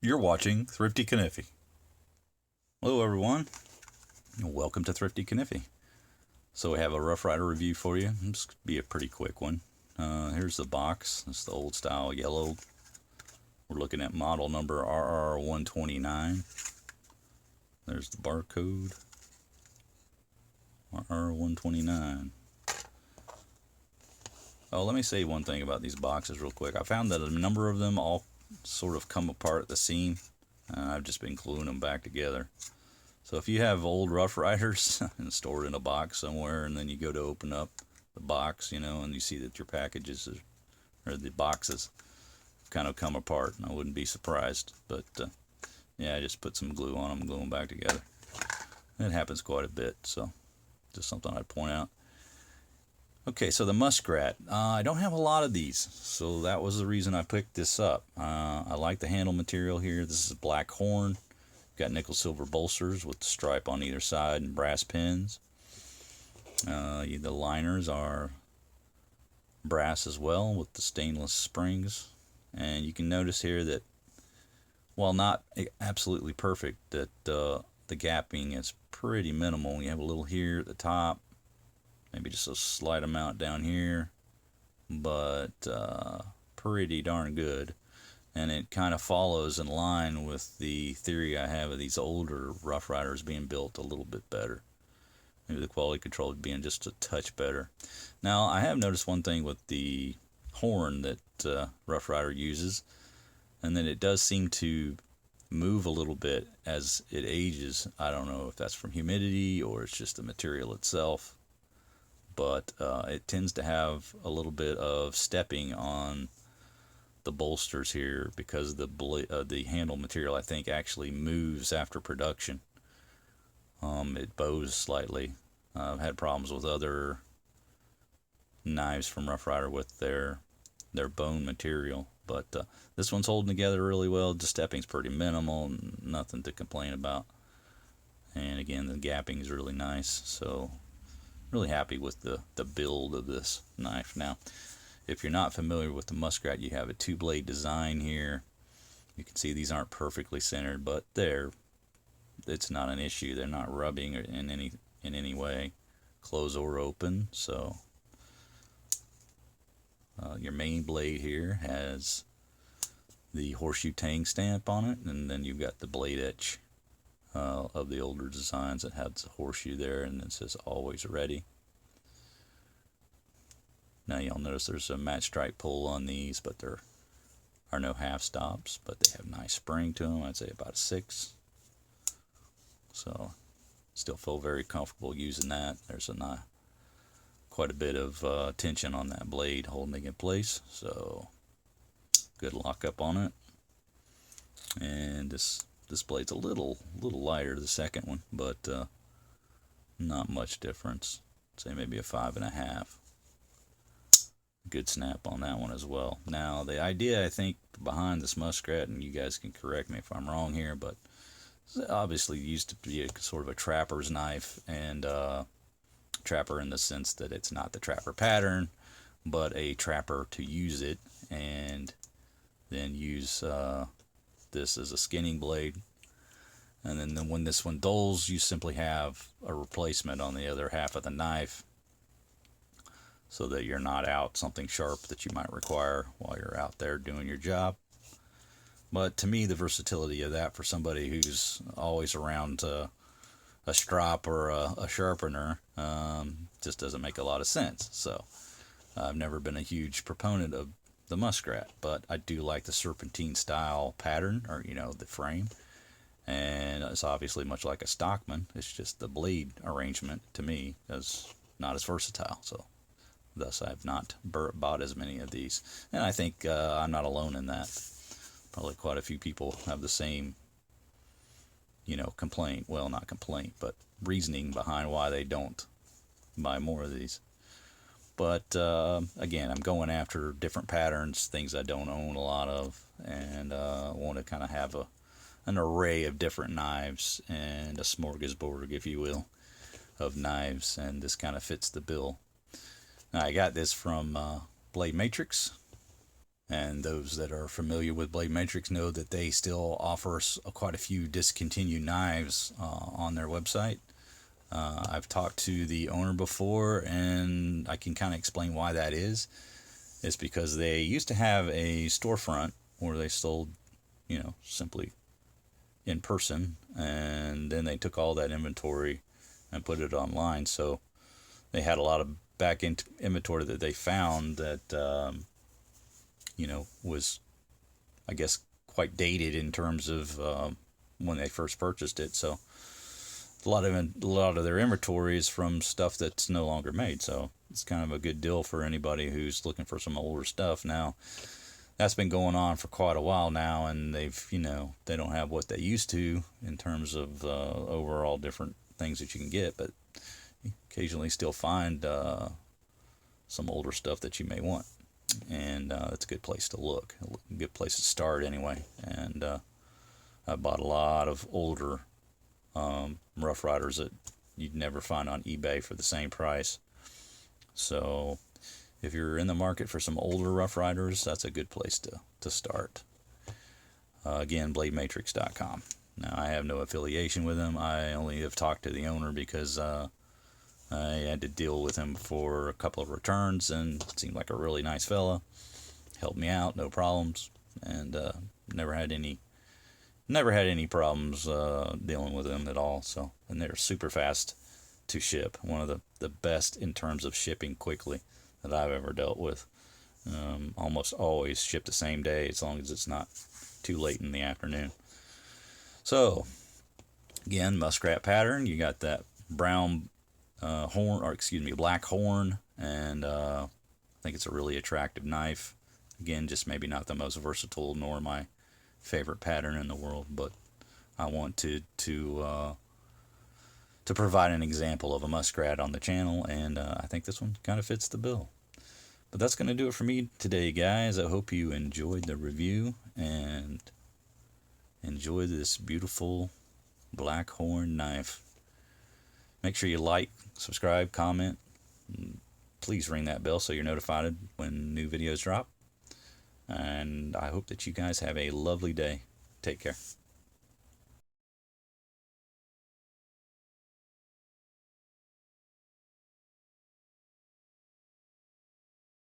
You're watching Thrifty Kaniffy. Hello, everyone, and welcome to Thrifty Kaniffy. So we have a Rough Rider review for you. This could be a pretty quick one. Here's the box. It's the old style yellow. We're looking at model number RR129. There's the barcode. RR129. Oh, let me say one thing about these boxes real quick. I found that a number of them all sort of come apart at the seam. I've just been gluing them back together. So if you have old Rough Riders and stored in a box somewhere, and then you go to open up the box, and you see that your packages or the boxes kind of come apart, I wouldn't be surprised. But yeah, I just put some glue on them, glue them back together. It happens quite a bit, so just something I'd point out. Okay, so the Muskrat. I don't have a lot of these, so that was the reason I picked this up. I like the handle material here. This is black horn. Got nickel silver bolsters with the stripe on either side and brass pins. The liners are brass as well with the stainless springs. And you can notice here that, while not absolutely perfect, that the gapping is pretty minimal. You have a little here at the top, maybe just a slight amount down here, but pretty darn good. And it kind of follows in line with the theory I have of these older Rough Riders being built a little bit better. Maybe the quality control being just a touch better. Now, I have noticed one thing with the horn that Rough Rider uses, and that it does seem to move a little bit as it ages. I don't know if that's from humidity or it's just the material itself, but it tends to have a little bit of stepping on the bolsters here because the handle material, I think, actually moves after production. It bows slightly. I've had problems with other knives from Rough Rider with their bone material, but this one's holding together really well. The stepping's pretty minimal, nothing to complain about. And again, the gapping is really nice, so really happy with the build of this knife. Now, if you're not familiar with the Muskrat, you have a two-blade design here. You can see these aren't perfectly centered, but it's not an issue. They're not rubbing in any way, close or open. So your main blade here has the horseshoe tang stamp on it, and then you've got the blade etch of the older designs that has the horseshoe there, and it says always ready. Now you'll notice there's a match strike pull on these, but there are no half stops, but they have nice spring to them. I'd say about a 6. So still feel very comfortable using that. There's quite a bit of tension on that blade holding it in place, so good lockup on it. And this blade's a little lighter, the second one, but not much difference. I'd say maybe a 5.5. Good snap on that one as well. Now, the idea, I think, behind this Muskrat, and you guys can correct me if I'm wrong here, but obviously used to be a sort of a trapper's knife, and trapper in the sense that it's not the trapper pattern, but a trapper to use it, and then use this as a skinning blade. And then when this one dulls, you simply have a replacement on the other half of the knife, so that you're not out something sharp that you might require while you're out there doing your job. But to me, the versatility of that for somebody who's always around a strop or a sharpener just doesn't make a lot of sense. So I've never been a huge proponent of the Muskrat, but I do like the serpentine style pattern, or the frame. And it's obviously much like a Stockman. It's just the blade arrangement to me is not as versatile. So thus, I've not bought as many of these. And I think I'm not alone in that. Probably quite a few people have the same, complaint. Well, not complaint, but reasoning behind why they don't buy more of these. But again, I'm going after different patterns, things I don't own a lot of, and want to kind of have an array of different knives and a smorgasbord, if you will, of knives, and this kind of fits the bill. Now, I got this from Blade Matrix, And those that are familiar with Blade Matrix know that they still offer quite a few discontinued knives on their website. I've talked to the owner before, and I can kind of explain why that is. It's because they used to have a storefront where they sold, simply in person, and then they took all that inventory and put it online. So they had a lot of back end inventory that they found that, was, I guess, quite dated in terms of when they first purchased it. So a lot of their inventory is from stuff that's no longer made. So it's kind of a good deal for anybody who's looking for some older stuff. Now, that's been going on for quite a while now, and they don't have what they used to in terms of overall different things that you can get, but you occasionally still find some older stuff that you may want. And it's a good place to look, a good place to start anyway. And I bought a lot of older Rough Riders that you'd never find on eBay for the same price. So if you're in the market for some older Rough Riders, that's a good place to start. Again, bladematrix.com. Now, I have no affiliation with them. I only have talked to the owner because I had to deal with him for a couple of returns, and seemed like a really nice fella. Helped me out, no problems, and never had any problems dealing with them at all. So, and they're super fast to ship. One of the best in terms of shipping quickly that I've ever dealt with. Almost always ship the same day, as long as it's not too late in the afternoon. So, again, muskrat pattern. You got that brown black horn, and I think it's a really attractive knife. Again, just maybe not the most versatile nor my favorite pattern in the world, but I want to provide an example of a muskrat on the channel, and I think this one kind of fits the bill. But that's going to do it for me today, guys. I hope you enjoyed the review and enjoy this beautiful black horn knife. Make sure you like, subscribe, comment. Please ring that bell so you're notified when new videos drop. And I hope that you guys have a lovely day. Take care.